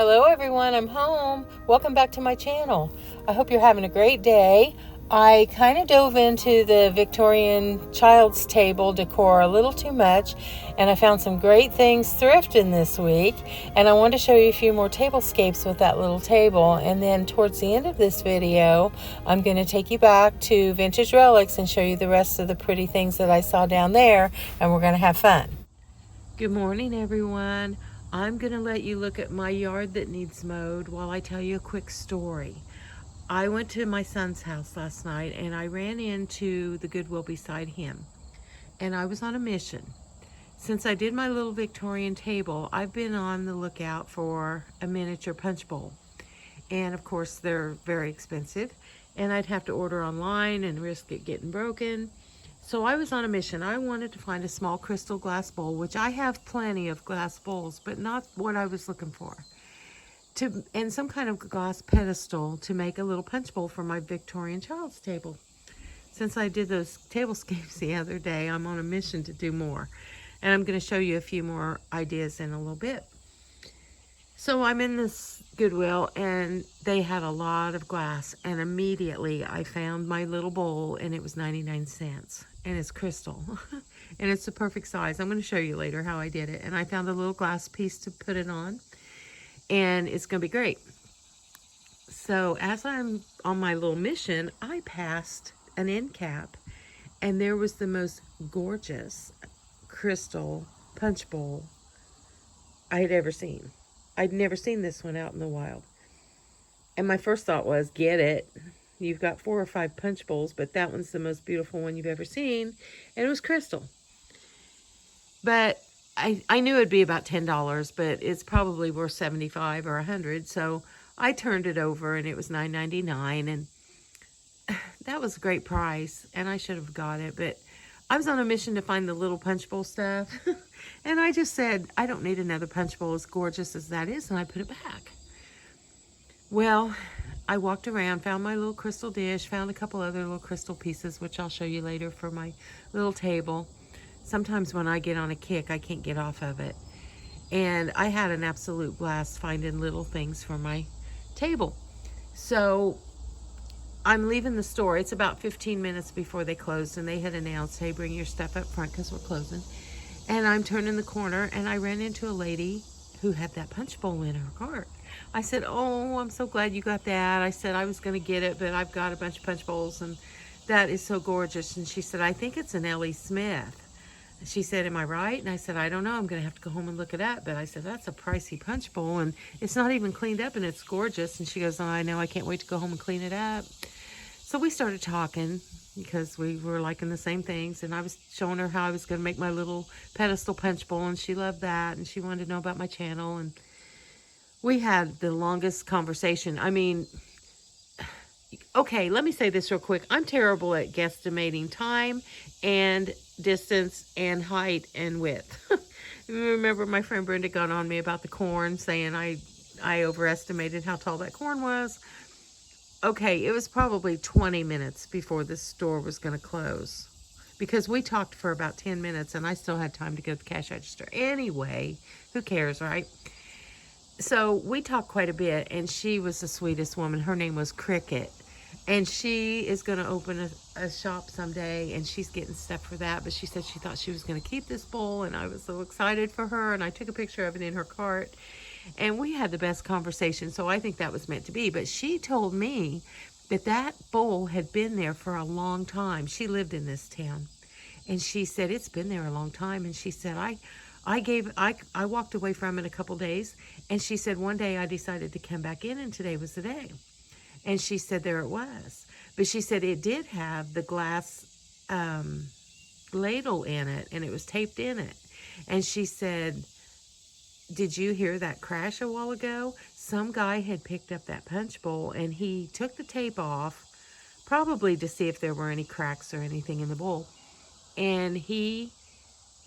Hello everyone, I'm home. Welcome back to my channel. I hope you're having a great day. I kind of dove into the Victorian child's table decor a little too much, and I found some great things thrifting this week, and I want to show you a few more tablescapes with that little table. And then towards the end of this video, I'm going to take you back to Vintage Relics and show you the rest of the pretty things that I saw down there, and we're going to have fun. Good morning everyone. I'm going to let you look at my yard that needs mowed while I tell you a quick story. I went to my son's house last night and I ran into the Goodwill beside him. And I was on a mission. Since I did my little Victorian table, I've been on the lookout for a miniature punch bowl. And of course they're very expensive. And I'd have to order online and risk it getting broken. So I was on a mission. I wanted to find a small crystal glass bowl, which I have plenty of glass bowls, but not what I was looking for. And some kind of glass pedestal to make a little punch bowl for my Victorian child's table. Since I did those tablescapes the other day, I'm on a mission to do more. And I'm going to show you a few more ideas in a little bit. So I'm in this Goodwill and they had a lot of glass, and immediately I found my little bowl and it was 99 cents and it's crystal and it's the perfect size. I'm going to show you later how I did it. And I found a little glass piece to put it on and it's going to be great. So as I'm on my little mission, I passed an end cap and there was the most gorgeous crystal punch bowl I had ever seen. I'd never seen this one out in the wild. And my first thought was, get it. You've got 4 or 5 punch bowls, but that one's the most beautiful one you've ever seen. And it was crystal. But I knew it'd be about $10, but it's probably worth $75 or $100. So I turned it over and it was $9.99. And that was a great price. And I should have got it. But I was on a mission to find the little punch bowl stuff. And I just said, I don't need another punch bowl as gorgeous as that is. And I put it back. Well, I walked around, found my little crystal dish, found a couple other little crystal pieces, which I'll show you later for my little table. Sometimes when I get on a kick, I can't get off of it. And I had an absolute blast finding little things for my table. So I'm leaving the store. It's about 15 minutes before they closed, and they had announced, hey, bring your stuff up front because we're closing. And I'm turning the corner and I ran into a lady who had that punch bowl in her cart. I said, oh, I'm so glad you got that. I said I was going to get it, but I've got a bunch of punch bowls and that is so gorgeous. And she said, I think it's an L.E. Smith. She said, am I right? And I said, I don't know. I'm going to have to go home and look it up. But I said, that's a pricey punch bowl and it's not even cleaned up and it's gorgeous. And she goes, oh, I know. I can't wait to go home and clean it up. So we started talking because we were liking the same things. And I was showing her how I was going to make my little pedestal punch bowl. And she loved that. And she wanted to know about my channel. And we had the longest conversation. I mean, okay, let me say this real quick. I'm terrible at guesstimating time and distance and height and width. Remember my friend Brenda got on me about the corn, saying I overestimated how tall that corn was. Okay, it was probably 20 minutes before the store was going to close because we talked for about 10 minutes and I still had time to go to the cash register. Anyway, who cares, right? So we talked quite a bit, and she was the sweetest woman. Her name was Cricket, and she is going to open a shop someday, and she's getting stuff for that. But she said she thought she was going to keep this bowl, and I was so excited for her, and I took a picture of it in her cart, and we had the best conversation. So I think that was meant to be. But she told me that that bowl had been there for a long time. She lived in this town, and she said it's been there a long time. And she said I walked away from it a couple days, and she said one day I decided to come back in and today was the day. And she said there it was. But she said it did have the glass ladle in it and it was taped in it. And she said, did you hear that crash a while ago? Some guy had picked up that punch bowl and he took the tape off, probably to see if there were any cracks or anything in the bowl. And he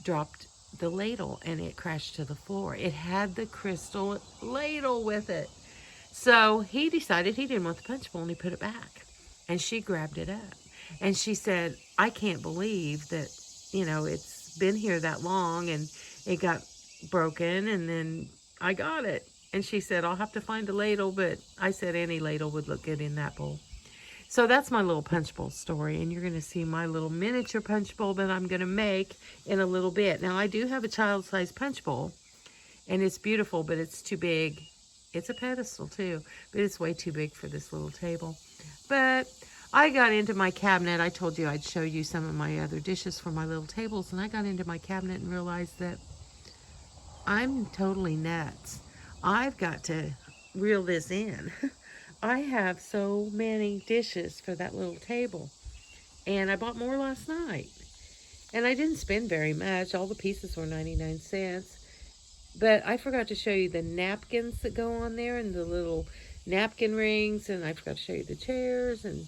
dropped the ladle and it crashed to the floor. It had the crystal ladle with it. So he decided he didn't want the punch bowl and he put it back. And she grabbed it up. And she said, I can't believe that, you know, it's been here that long and it got broken and then I got it. And she said, I'll have to find a ladle, but I said any ladle would look good in that bowl. So that's my little punch bowl story, and you're going to see my little miniature punch bowl that I'm going to make in a little bit. Now, I do have a child-sized punch bowl, and it's beautiful, but it's too big. It's a pedestal too, but it's way too big for this little table. But I got into my cabinet. I told you I'd show you some of my other dishes for my little tables, and I got into my cabinet and realized that I'm totally nuts. I've got to reel this in. I have so many dishes for that little table, and I bought more last night. And I didn't spend very much. All the pieces were 99 cents. But I forgot to show you the napkins that go on there and the little napkin rings. And I forgot to show you the chairs and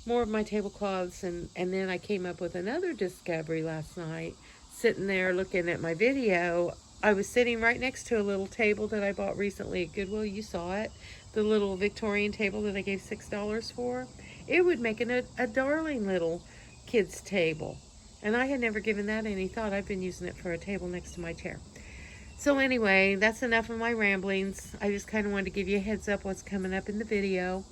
more of my tablecloths. And then I came up with another discovery last night. Sitting there looking at my video, I was sitting right next to a little table that I bought recently at Goodwill. You saw it. The little Victorian table that I gave $6 for. It would make a darling little kid's table. And I had never given that any thought. I've been using it for a table next to my chair. So anyway, that's enough of my ramblings. I just kind of wanted to give you a heads up what's coming up in the video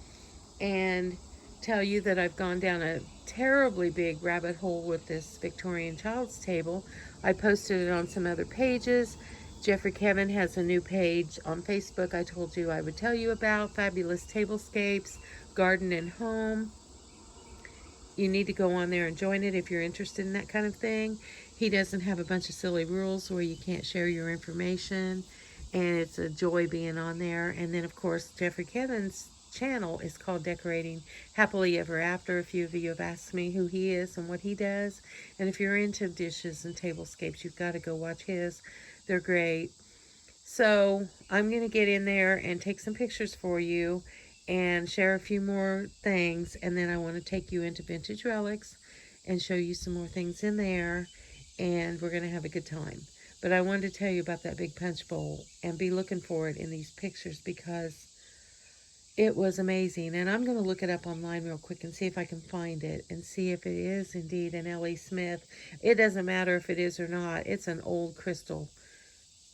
and tell you that I've gone down a terribly big rabbit hole with this Victorian child's table. I posted it on some other pages. Jeffrey Kevin has a new page on Facebook I told you I would tell you about. Fabulous Tablescapes, Garden and Home. You need to go on there and join it if you're interested in that kind of thing. He doesn't have a bunch of silly rules where you can't share your information, and it's a joy being on there. And then, of course, Jeffrey Kevin's channel is called Decorating Happily Ever After. A few of you have asked me who he is and what he does. And if you're into dishes and tablescapes, you've got to go watch his. They're great. So I'm going to get in there and take some pictures for you and share a few more things. And then I want to take you into Vintage Relics and show you some more things in there. And we're going to have a good time. But I wanted to tell you about that big punch bowl and be looking for it in these pictures because it was amazing. And I'm going to look it up online real quick and see if I can find it and see if it is indeed an L.E. Smith. It doesn't matter if it is or not. It's an old crystal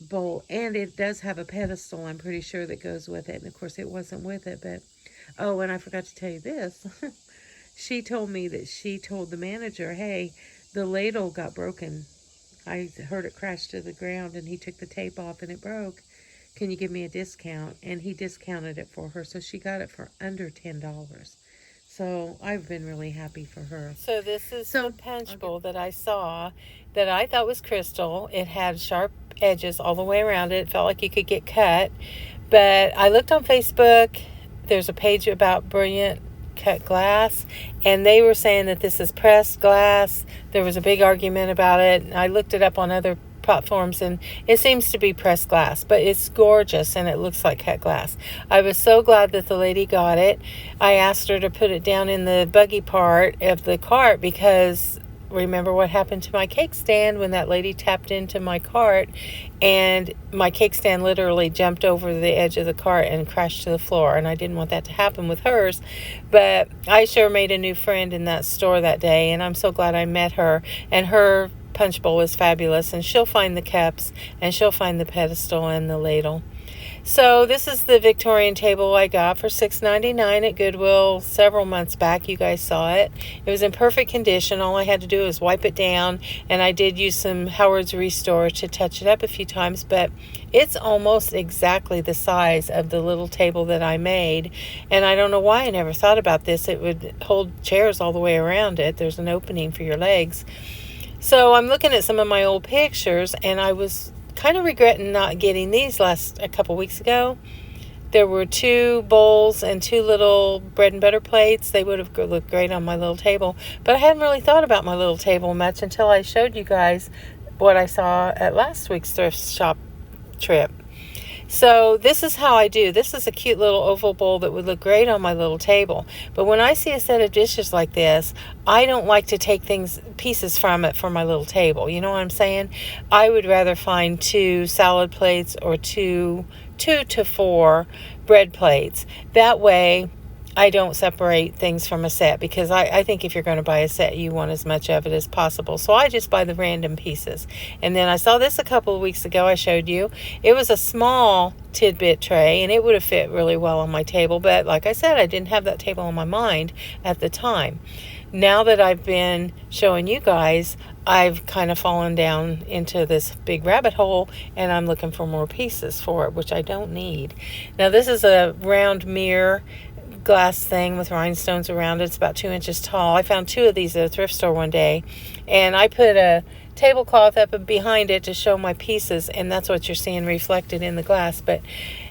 bowl, and it does have a pedestal, I'm pretty sure, that goes with it. And of course it wasn't with it, but oh, and I forgot to tell you this. She told me that she told the manager, hey, the ladle got broken. I heard it crash to the ground, and he took the tape off and it broke. Can you give me a discount? And he discounted it for her, so she got it for under $10. So I've been really happy for her. So this is the punch bowl that I saw that I thought was crystal. It had sharp edges all the way around it. It felt like you could get cut. But I looked on Facebook. There's a page about Brilliant Cut Glass, and they were saying that this is pressed glass. There was a big argument about it. I looked it up on other platforms, and it seems to be pressed glass, but it's gorgeous and it looks like cut glass. I was so glad that the lady got it. I asked her to put it down in the buggy part of the cart because remember what happened to my cake stand when that lady tapped into my cart, and my cake stand literally jumped over the edge of the cart and crashed to the floor, and I didn't want that to happen with hers. But I sure made a new friend in that store that day, and I'm so glad I met her. And her punch bowl is fabulous, and she'll find the cups, and she'll find the pedestal and the ladle. So this is the Victorian table I got for $6.99 at Goodwill several months back. You guys saw it. It was in perfect condition. All I had to do was wipe it down, and I did use some Howard's Restore to touch it up a few times, but it's almost exactly the size of the little table that I made, and I don't know why I never thought about this. It would hold chairs all the way around it. There's an opening for your legs. So I'm looking at some of my old pictures, and I was kind of regretting not getting these a couple weeks ago. There were 2 bowls and 2 little bread and butter plates. They would have looked great on my little table, but I hadn't really thought about my little table much until I showed you guys what I saw at last week's thrift shop trip. So this is how I do. This is a cute little oval bowl that would look great on my little table. But when I see a set of dishes like this, I don't like to take pieces from it for my little table. You know what I'm saying? I would rather find 2 salad plates or 2 to 4 bread plates. That way I don't separate things from a set, because I think if you're going to buy a set, you want as much of it as possible. So I just buy the random pieces. And then I saw this a couple of weeks ago. I showed you. It was a small tidbit tray, and it would have fit really well on my table. But like I said, I didn't have that table on my mind at the time. Now that I've been showing you guys, I've kind of fallen down into this big rabbit hole, and I'm looking for more pieces for it, which I don't need. Now this is a round mirror glass thing with rhinestones around it. It's about 2 inches tall. I found 2 of these at a thrift store one day, and I put a tablecloth up behind it to show my pieces, and that's what you're seeing reflected in the glass, but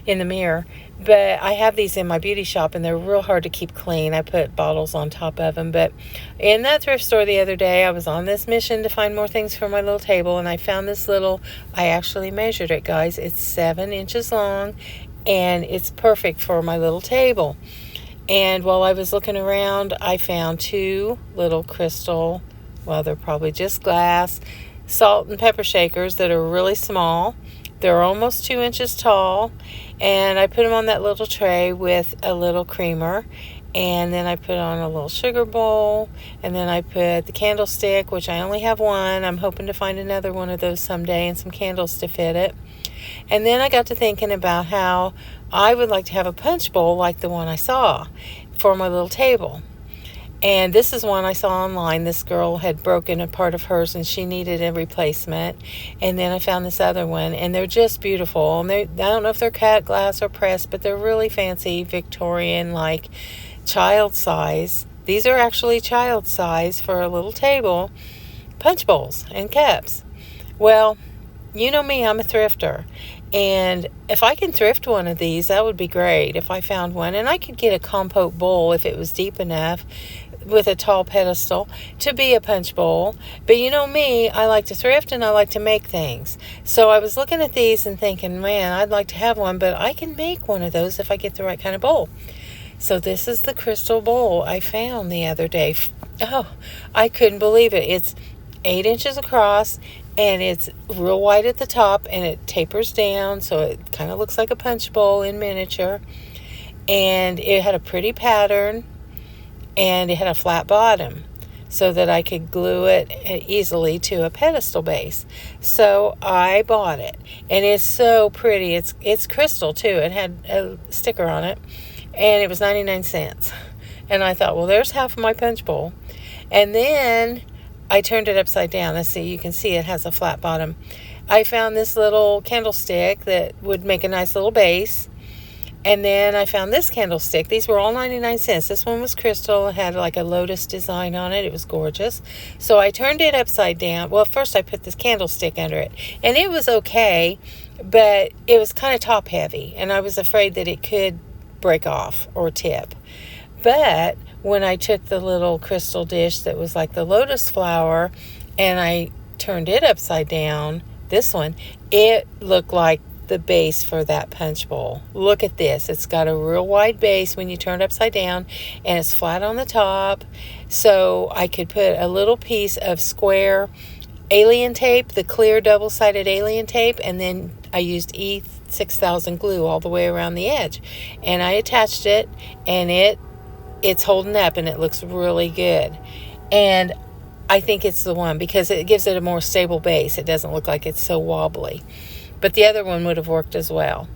in the mirror. But I have these in my beauty shop, and they're real hard to keep clean. I put bottles on top of them. But in that thrift store the other day, I was on this mission to find more things for my little table, and I found this little, I actually measured it, guys. It's 7 inches long, and it's perfect for my little table. And while I was looking around, I found 2 little crystal, well, they're probably just glass, salt and pepper shakers that are really small. They're almost 2 inches tall. And I put them on that little tray with a little creamer. And then I put on a little sugar bowl. And then I put the candlestick, which I only have one. I'm hoping to find another one of those someday, and some candles to fit it. And then I got to thinking about how I would like to have a punch bowl like the one I saw for my little table. And this is one I saw online. This girl had broken a part of hers, and she needed a replacement. And then I found this other one, and they're just beautiful. And I don't know if they're cut glass or pressed, but they're really fancy, Victorian, like child size. These are actually child size for a little table, punch bowls and cups. Well, you know me, I'm a thrifter, and if I can thrift one of these, that would be great if I found one. And I could get a compote bowl if it was deep enough with a tall pedestal to be a punch bowl. But you know me, I like to thrift and I like to make things. So I was looking at these and thinking, man, I'd like to have one, but I can make one of those if I get the right kind of bowl. So this is the crystal bowl I found the other day. Oh, I couldn't believe it. It's 8 inches across, and it's real wide at the top, and it tapers down, so it kind of looks like a punch bowl in miniature. And it had a pretty pattern, and it had a flat bottom so that I could glue it easily to a pedestal base. So I bought it, and it's so pretty. It's crystal too. It had a sticker on it, and it was 99 cents. And I thought, well, there's half of my punch bowl. And then I turned it upside down. Let's see, you can see it has a flat bottom. I found this little candlestick that would make a nice little base. And then I found this candlestick. These were all 99 cents. This one was crystal. It had like a lotus design on it. It was gorgeous. So I turned it upside down. Well, first I put this candlestick under it. And it was okay, but it was kind of top heavy. And I was afraid that it could break off or tip. But when I took the little crystal dish that was like the lotus flower and I turned it upside down, this one, it looked like the base for that punch bowl. Look at this. It's got a real wide base when you turn it upside down, and it's flat on the top. So I could put a little piece of square alien tape, the clear double-sided alien tape, and then I used E6000 glue all the way around the edge. And I attached it, and it's holding up, and it looks really good. And I think it's the one because it gives it a more stable base. It doesn't look like it's so wobbly. But the other one would have worked as well.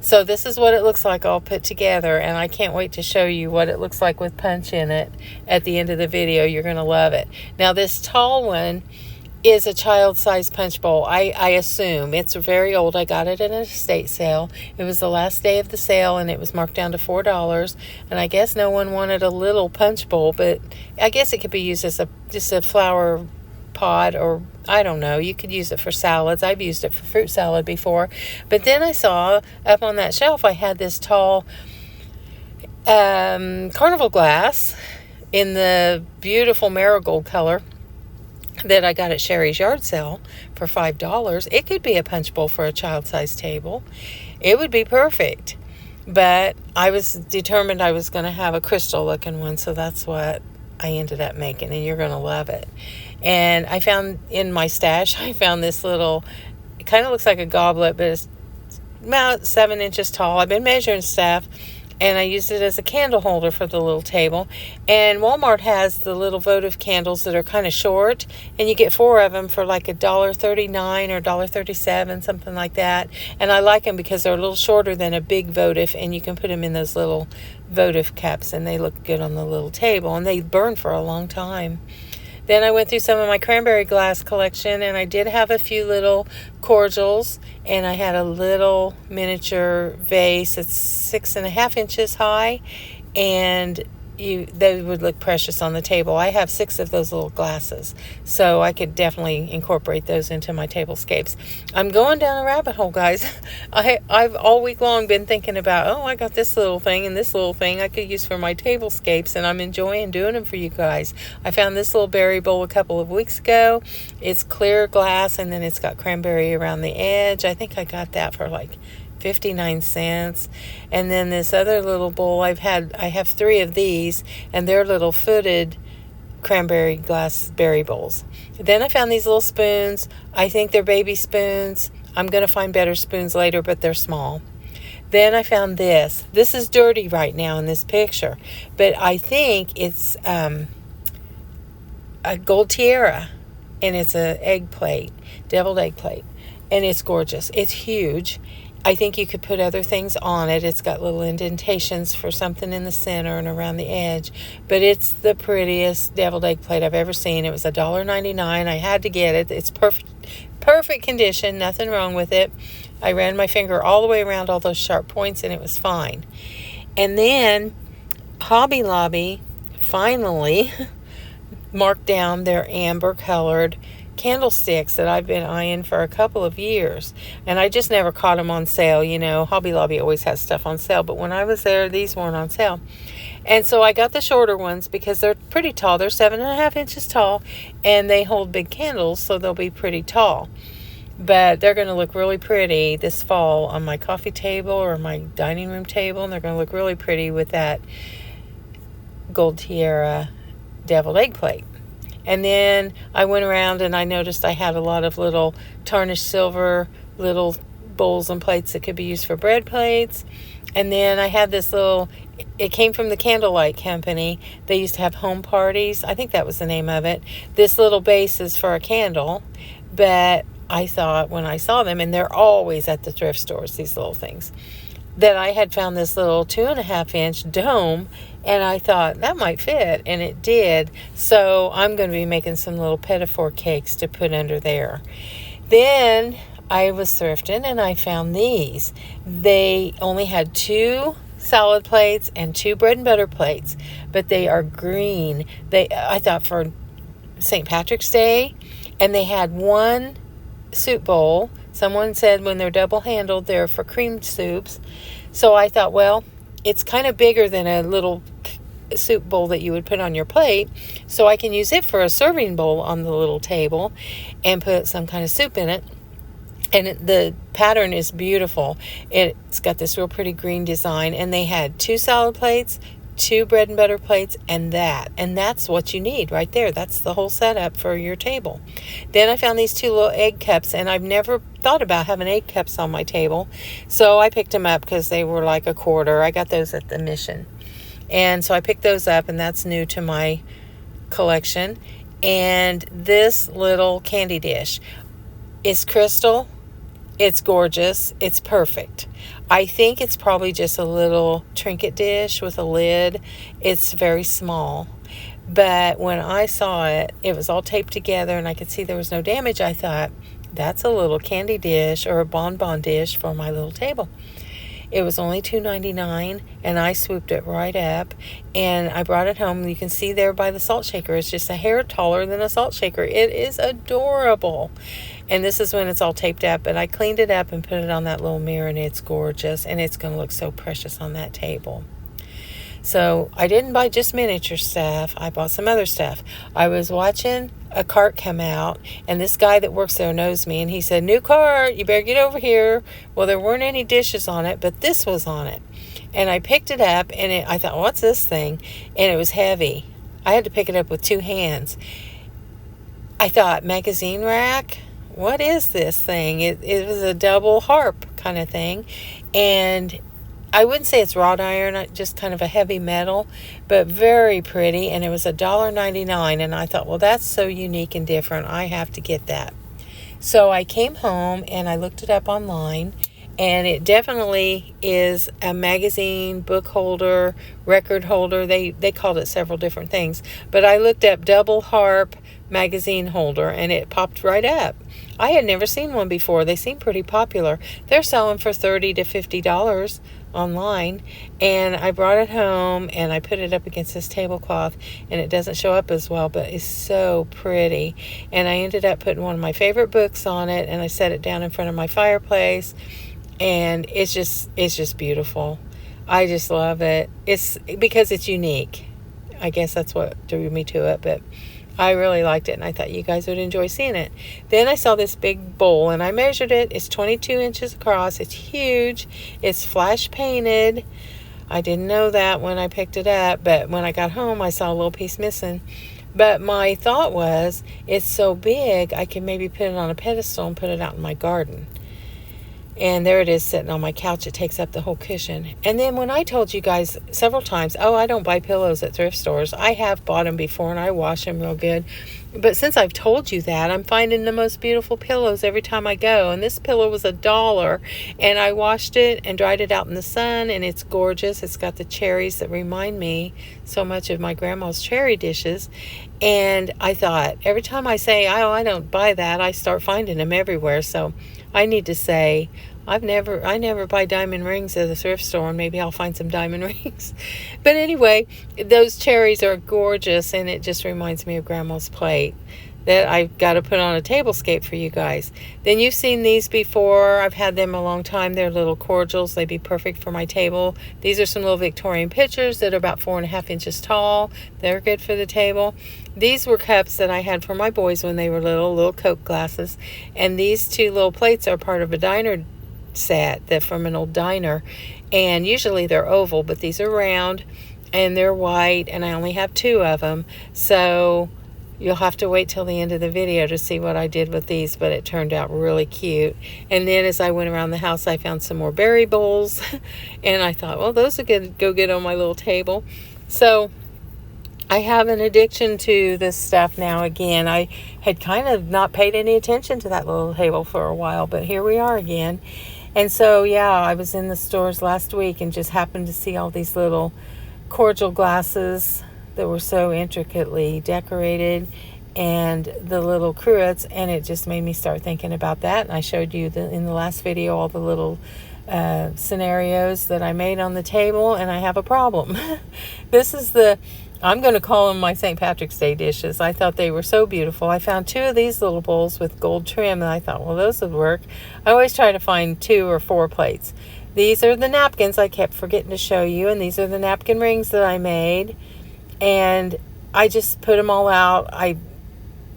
So this is what it looks like all put together, and I can't wait to show you what it looks like with punch in it at the end of the video. You're going to love it. Now this tall one is a child-sized punch bowl. I assume. It's very old. I got it at an estate sale. It was the last day of the sale, and it was marked down to $4. And I guess no one wanted a little punch bowl, but I guess it could be used as just a flower pot, or I don't know. You could use it for salads. I've used it for fruit salad before. But then I saw up on that shelf, I had this tall carnival glass in the beautiful marigold color that I got at Sherry's yard sale for $5. It could be a punch bowl for a child-sized table. It would be perfect. But I was determined I was going to have a crystal-looking one, so that's what I ended up making, and you're going to love it. And I found in my stash, I found this little, it kind of looks like a goblet, but it's about 7 inches tall. I've been measuring stuff, and I used it as a candle holder for the little table. And Walmart has the little votive candles that are kind of short, and you get 4 of them for like $1.39 or $1.37, something like that. And I like them because they're a little shorter than a big votive, and you can put them in those little votive cups, and they look good on the little table, and they burn for a long time. Then I went through some of my cranberry glass collection, and I did have a few little cordials, and I had a little miniature vase that's 6.5 inches high, and they would look precious on the table. I have 6 of those little glasses, so I could definitely incorporate those into my tablescapes. I'm going down a rabbit hole, guys. I've all week long been thinking about, I got this little thing and this little thing I could use for my tablescapes, and I'm enjoying doing them for you guys. I found this little berry bowl a couple of weeks ago. It's clear glass, and then it's got cranberry around the edge. I think I got that for like 59 cents. And then this other little bowl I have 3 of these, and they're little footed cranberry glass berry bowls. Then I found these little spoons. I think they're baby spoons. I'm going to find better spoons later, but they're small. Then I found this. This is dirty right now in this picture, but I think it's a gold tiara, and it's a egg plate, deviled egg plate, and it's gorgeous. It's huge. I think you could put other things on it. It's got little indentations for something in the center and around the edge. But it's the prettiest deviled egg plate I've ever seen. It was $1.99. I had to get it. It's perfect condition. Nothing wrong with it. I ran my finger all the way around all those sharp points, and it was fine. And then Hobby Lobby finally marked down their amber-colored candlesticks that I've been eyeing for a couple of years, and I just never caught them on sale. Hobby Lobby always has stuff on sale, but when I was there, these weren't on sale. And so I got the shorter ones because they're pretty tall. They're 7.5 inches tall, and they hold big candles, so they'll be pretty tall. But they're going to look really pretty this fall on my coffee table or my dining room table, and they're going to look really pretty with that gold tiara deviled egg plate. And then I went around and I noticed I had a lot of little tarnished silver little bowls and plates that could be used for bread plates. And then I had this it came from the Candlelight Company. They used to have home parties. I think that was the name of it. This little base is for a candle. But I thought when I saw them, and they're always at the thrift stores, these little things, that I had found this little 2.5-inch dome, and I thought that might fit, and it did. So I'm going to be making some little petit-four cakes to put under there. Then I was thrifting, and I found these. They only had 2 salad plates and 2 bread and butter plates, but they are green. I thought for St. Patrick's Day, and they had 1 soup bowl. Someone said when they're double-handled, they're for cream soups. So I thought, well, it's kind of bigger than a little soup bowl that you would put on your plate, so I can use it for a serving bowl on the little table and put some kind of soup in it. And the pattern is beautiful. It's got this real pretty green design, and they had 2 salad plates, 2 bread and butter plates, and that's what you need right there. That's the whole setup for your table. Then I found these 2 little egg cups, and I've never thought about having egg cups on my table, so I picked them up because they were like $1. I got those at the Mission, and so I picked those up, and that's new to my collection. And this little candy dish is crystal. It's gorgeous. It's perfect. I think it's probably just a little trinket dish with a lid. It's very small. But when I saw it, it was all taped together and I could see there was no damage. I thought, that's a little candy dish or a bonbon dish for my little table. It was only $2.99, and I swooped it right up, and I brought it home. You can see there by the salt shaker, it's just a hair taller than a salt shaker. It is adorable. And this is when it's all taped up, but I cleaned it up and put it on that little mirror, and it's gorgeous, and it's going to look so precious on that table. So I didn't buy just miniature stuff. I bought some other stuff. I was watching a cart come out, and this guy that works there knows me, and he said, "New cart, you better get over here." Well, there weren't any dishes on it, but this was on it. And I picked it up, and I thought, what's this thing? And it was heavy. I had to pick it up with 2 hands. I thought, magazine rack? What is this thing? It was a double harp kind of thing. And I wouldn't say it's wrought iron, just kind of a heavy metal, but very pretty. And it was $1.99. And I thought, well, that's so unique and different. I have to get that. So I came home and I looked it up online. And it definitely is a magazine, book holder, record holder. They called it several different things. But I looked up double harp magazine holder and it popped right up. I had never seen one before. They seem pretty popular. They're selling for $30 to $50 online. And I brought it home and I put it up against this tablecloth, and it doesn't show up as well, but it's so pretty. And I ended up putting one of my favorite books on it, and I set it down in front of my fireplace. And it's just beautiful. I just love it. It's because it's unique. I guess that's what drew me to it, but I really liked it, and I thought you guys would enjoy seeing it. Then I saw this big bowl, and I measured it. It's 22 inches across. It's huge. It's flash painted. I didn't know that when I picked it up, but when I got home, I saw a little piece missing. But my thought was, it's so big, I can maybe put it on a pedestal and put it out in my garden. And there it is sitting on my couch. It takes up the whole cushion. And then when I told you guys several times, oh, I don't buy pillows at thrift stores. I have bought them before and I wash them real good. But since I've told you that, I'm finding the most beautiful pillows every time I go. And this pillow was $1. And I washed it and dried it out in the sun. And it's gorgeous. It's got the cherries that remind me so much of my grandma's cherry dishes. And I thought, every time I say, oh, I don't buy that, I start finding them everywhere. So I need to say, I never buy diamond rings at a thrift store, and maybe I'll find some diamond rings. But anyway, those cherries are gorgeous, and it just reminds me of Grandma's plate that I've got to put on a tablescape for you guys. Then you've seen these before. I've had them a long time. They're little cordials. They'd be perfect for my table. These are some little Victorian pitchers that are about 4.5 inches tall. They're good for the table. These were cups that I had for my boys when they were little Coke glasses. And these two little plates are part of a diner set that from an old diner. And usually they're oval, but these are round and they're white, and I only have 2 of them. So you'll have to wait till the end of the video to see what I did with these, but it turned out really cute. And then as I went around the house, I found some more berry bowls, and I thought, well, those are good, go good on my little table. So I have an addiction to this stuff now again. I had kind of not paid any attention to that little table for a while, but here we are again. And so, yeah, I was in the stores last week and just happened to see all these little cordial glasses that were so intricately decorated, and the little cruets, and it just made me start thinking about that. And I showed you in the last video all the little scenarios that I made on the table, and I have a problem. This is I'm going to call them my St. Patrick's Day dishes. I thought they were so beautiful. I found 2 of these little bowls with gold trim, and I thought, well, those would work. I always try to find 2 or 4 plates. These are the napkins I kept forgetting to show you, and these are the napkin rings that I made. And I just put them all out. I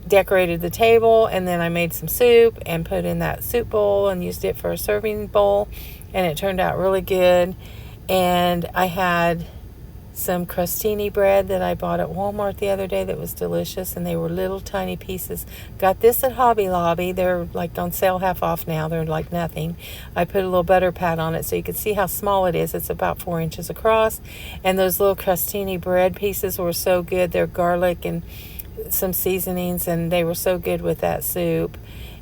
decorated the table, and then I made some soup and put in that soup bowl and used it for a serving bowl, and it turned out really good. And I had some crostini bread that I bought at Walmart the other day that was delicious, and they were little tiny pieces. Got this at Hobby Lobby. They're like on sale half off now. They're like nothing. I put a little butter pat on it so you could see how small it is. It's about 4 inches across, and those little crostini bread pieces were so good. They're garlic and some seasonings, and they were so good with that soup.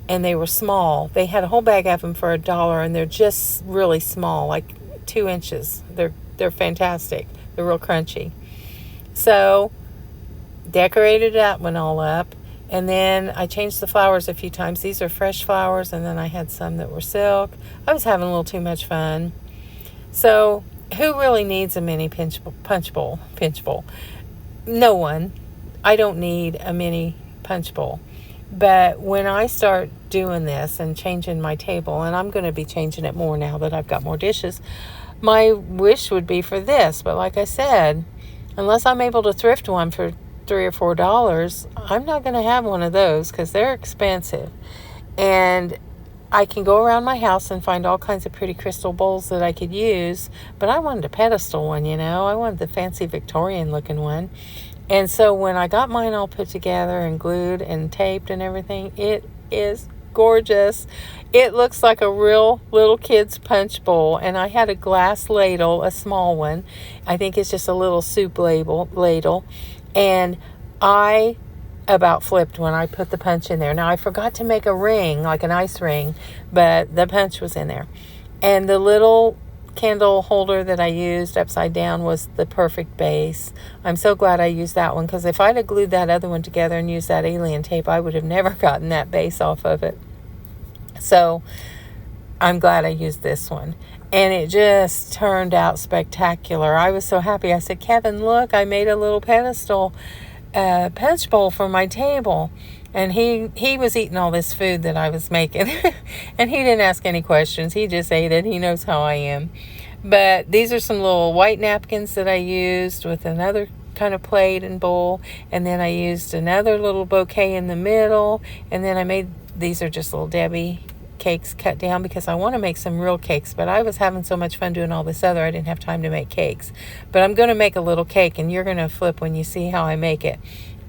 And they were small. They had a whole bag of them for $1, and they're just really small, like 2 inches. They're fantastic. They're real crunchy. So decorated that one all up, and then I changed the flowers a few times. These are fresh flowers, and then I had some that were silk. I was having a little too much fun. So who really needs a mini punch bowl? No one. I don't need a mini punch bowl. But when I start doing this and changing my table, and I'm going to be changing it more now that I've got more dishes, my wish would be for this. But like I said, unless I'm able to thrift one for $3 or $4, I'm not going to have one of those because they're expensive. And I can go around my house and find all kinds of pretty crystal bowls that I could use, but I wanted a pedestal one, I wanted the fancy Victorian looking one. And so when I got mine all put together and glued and taped and everything, it is gorgeous. It looks like a real little kid's punch bowl. And I had a glass ladle, a small one. I think it's just a little soup ladle. And I about flipped when I put the punch in there. Now, I forgot to make a ring, like an ice ring, but the punch was in there. And the little candle holder that I used upside down was the perfect base. I'm so glad I used that one, because if I'd have glued that other one together and used that alien tape, I would have never gotten that base off of it. So I'm glad I used this one. And it just turned out spectacular. I was so happy. I said, Kevin, look, I made a little pedestal punch bowl for my table. And he was eating all this food that I was making. And he didn't ask any questions. He just ate it. He knows how I am. But these are some little white napkins that I used with another kind of plate and bowl. And then I used another little bouquet in the middle. And then I made, these are just little Debbie cakes cut down, because I want to make some real cakes. But I was having so much fun doing all this other, I didn't have time to make cakes. But I'm going to make a little cake, and you're going to flip when you see how I make it,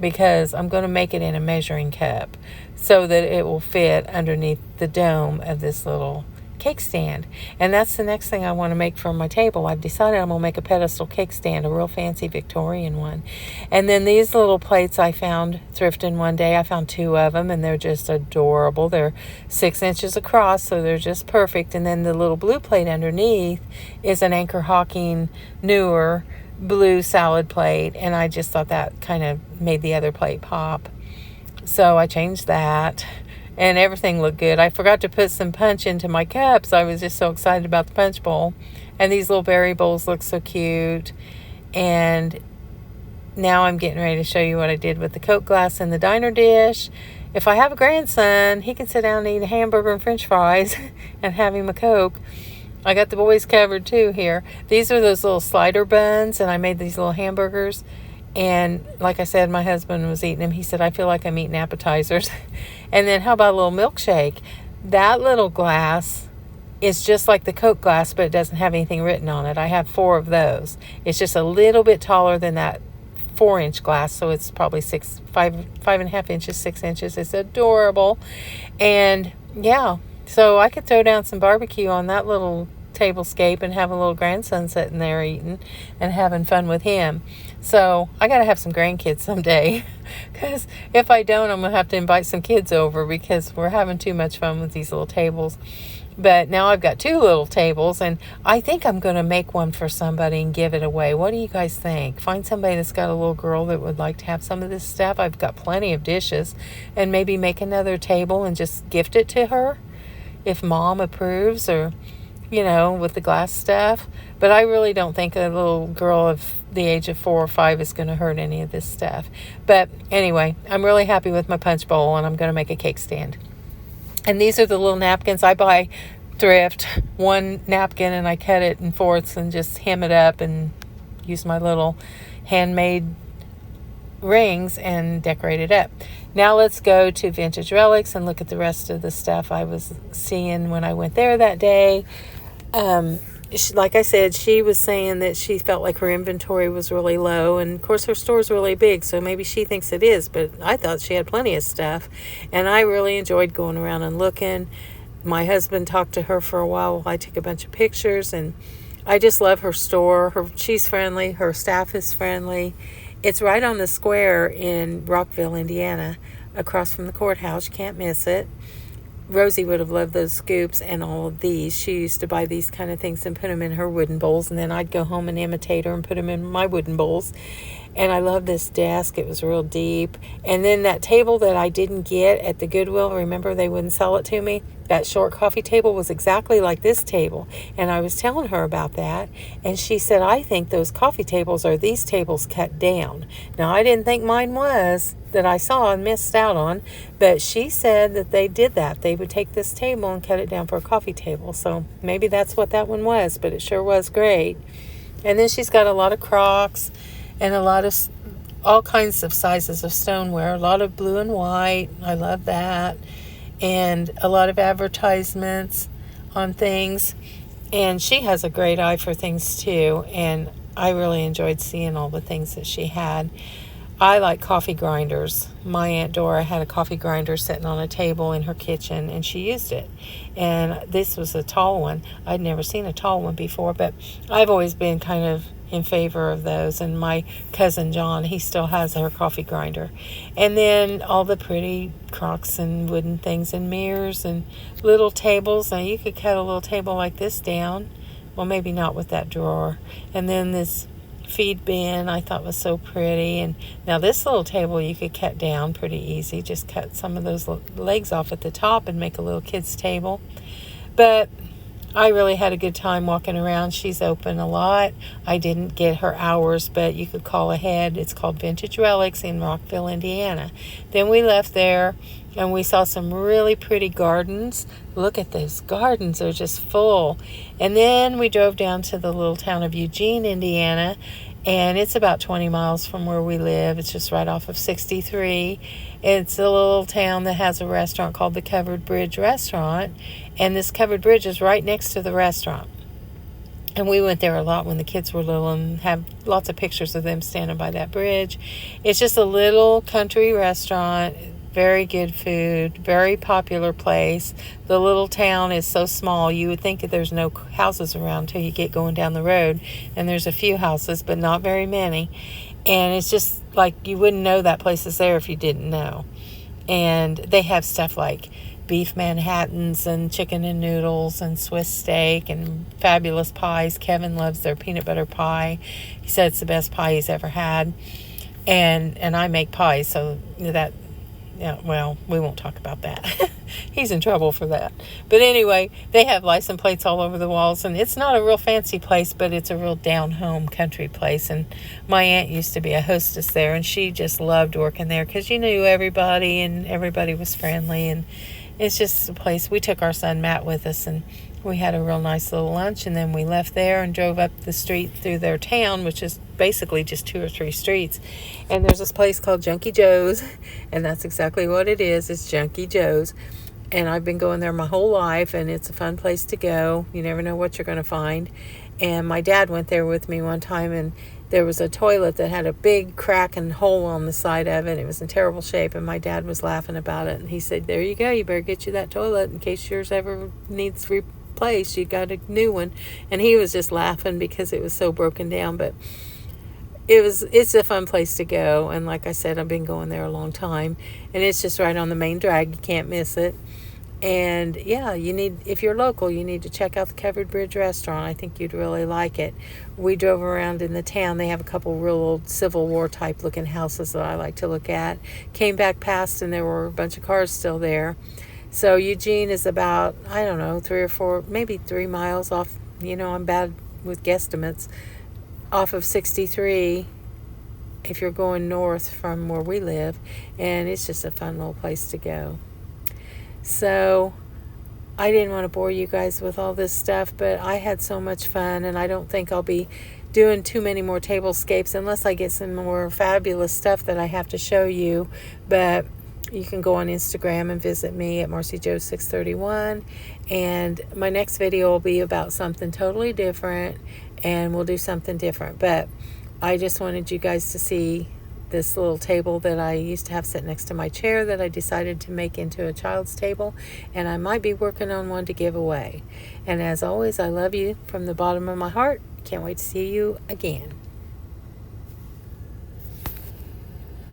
because I'm going to make it in a measuring cup so that it will fit underneath the dome of this little cake stand. And that's the next thing I want to make for my table. I've decided I'm going to make a pedestal cake stand, a real fancy Victorian one. And then these little plates I found thrifting one day. I found 2 of them, and they're just adorable. They're 6 inches across, so they're just perfect. And then the little blue plate underneath is an Anchor Hawking newer blue salad plate, and I just thought that kind of made the other plate pop. So I changed that, and everything looked good. I forgot to put some punch into my cups. I was just so excited about the punch bowl. And these little berry bowls look so cute. And now I'm getting ready to show you what I did with the Coke glass and the diner dish. If I have a grandson, he can sit down and eat a hamburger and french fries and have him a Coke. I got the boys covered too here. These are those little slider buns, and I made these little hamburgers. And like I said, my husband was eating them. He said, I feel like I'm eating appetizers. And then how about a little milkshake? That little glass is just like the Coke glass, but it doesn't have anything written on it. I have 4 of those. It's just a little bit taller than that 4-inch glass, so it's probably 5.5 inches, 6 inches. It's adorable. And yeah, so I could throw down some barbecue on that little tablescape and have a little grandson sitting there eating and having fun with him. So I got to have some grandkids someday, because if I don't, I'm going to have to invite some kids over, because we're having too much fun with these little tables. But now I've got 2 little tables, and I think I'm going to make one for somebody and give it away. What do you guys think? Find somebody that's got a little girl that would like to have some of this stuff. I've got plenty of dishes, and maybe make another table and just gift it to her if mom approves, or with the glass stuff. But I really don't think a little girl of the age of 4 or 5 is going to hurt any of this stuff. But anyway, I'm really happy with my punch bowl, and I'm going to make a cake stand. And these are the little napkins I buy thrift. 1 napkin, and I cut it in 4ths and just hem it up and use my little handmade rings and decorate it up. Now let's go to Vintage Relics and look at the rest of the stuff I was seeing when I went there that day. Like I said, she was saying that she felt like her inventory was really low, and of course her store's really big, so maybe she thinks it is, but I thought she had plenty of stuff, and I really enjoyed going around and looking. My husband talked to her for a while I took a bunch of pictures, and I just love her store. She's friendly, her staff is friendly. It's right on the square in Rockville, Indiana, across from the courthouse. You can't miss it. Rosie would have loved those scoops and all of these. She used to buy these kind of things and put them in her wooden bowls, and then I'd go home and imitate her and put them in my wooden bowls. And I love this desk. It was real deep. And then that table that I didn't get at the Goodwill, remember they wouldn't sell it to me? That short coffee table was exactly like this table. And I was telling her about that. And she said, I think those coffee tables are these tables cut down. Now, I didn't think mine was, that I saw and missed out on. But she said that they did that. They would take this table and cut it down for a coffee table. So maybe that's what that one was. But it sure was great. And then she's got a lot of Crocs and a lot of all kinds of sizes of stoneware, a lot of blue and white. I love that. And a lot of advertisements on things. And she has a great eye for things too. And I really enjoyed seeing all the things that she had. I like coffee grinders. My Aunt Dora had a coffee grinder sitting on a table in her kitchen, and she used it. And this was a tall one. I'd never seen a tall one before, but I've always been kind of in favor of those. And my cousin John, he still has her coffee grinder. And then all the pretty crocks and wooden things and mirrors and little tables. Now you could cut a little table like this down. Well, maybe not with that drawer. And then this feed bin I thought was so pretty. And now this little table you could cut down pretty easy. Just cut some of those legs off at the top and make a little kid's table. But I really had a good time walking around. She's open a lot. I didn't get her hours, but you could call ahead. It's called Vintage Relics in Rockville, Indiana. Then we left there and we saw some really pretty gardens. Look at those gardens. They're just full. And then we drove down to the little town of Eugene, Indiana, and it's about 20 miles from where we live. It's just right off of 63. It's a little town that has a restaurant called the Covered Bridge Restaurant, and this covered bridge is right next to the restaurant. And we went there a lot when the kids were little and have lots of pictures of them standing by that bridge. It's just a little country restaurant, very good food, very popular place. The little town is so small, you would think that there's no houses around until you get going down the road. And there's a few houses, but not very many. And it's just like you wouldn't know that place is there if you didn't know. And they have stuff like beef Manhattans and chicken and noodles and Swiss steak and fabulous pies. Kevin loves their peanut butter pie. He said it's the best pie he's ever had. And I make pies, so that, yeah, well, we won't talk about that. He's in trouble for that. But anyway, they have license plates all over the walls, and it's not a real fancy place, but it's a real down-home country place. And my aunt used to be a hostess there, and she just loved working there because you knew everybody, and everybody was friendly, and it's just a place. We took our son Matt with us, and we had a real nice little lunch, and then we left there and drove up the street through their town, which is basically just 2 or 3 streets. And there's this place called Junkie Joe's, and that's exactly what it is. It's Junkie Joe's. And I've been going there my whole life, and it's a fun place to go. You never know what you're going to find. And my dad went there with me one time, and there was a toilet that had a big crack and hole on the side of it. It was in terrible shape, and my dad was laughing about it. And he said, there you go. You better get you that toilet in case yours ever needs replaced. You got a new one. And he was just laughing because it was so broken down. But it's a fun place to go. And like I said, I've been going there a long time. And it's just right on the main drag. You can't miss it. And yeah, if you're local, you need to check out the Covered Bridge Restaurant. I think you'd really like it. We drove around in the town. They have a couple real old Civil War type looking houses that I like to look at. Came back past and there were a bunch of cars still there. So Eugene is about, I don't know, 3 or 4, maybe 3 miles off. I'm bad with guesstimates. Off of 63 if you're going north from where we live. And it's just a fun little place to go. So I didn't want to bore you guys with all this stuff, but I had so much fun, and I don't think I'll be doing too many more tablescapes unless I get some more fabulous stuff that I have to show you. But you can go on Instagram and visit me at MarcyJoe631, and my next video will be about something totally different, and we'll do something different. But I just wanted you guys to see this little table that I used to have sit next to my chair that I decided to make into a child's table, and I might be working on one to give away. And as always, I love you from the bottom of my heart. Can't wait to see you again.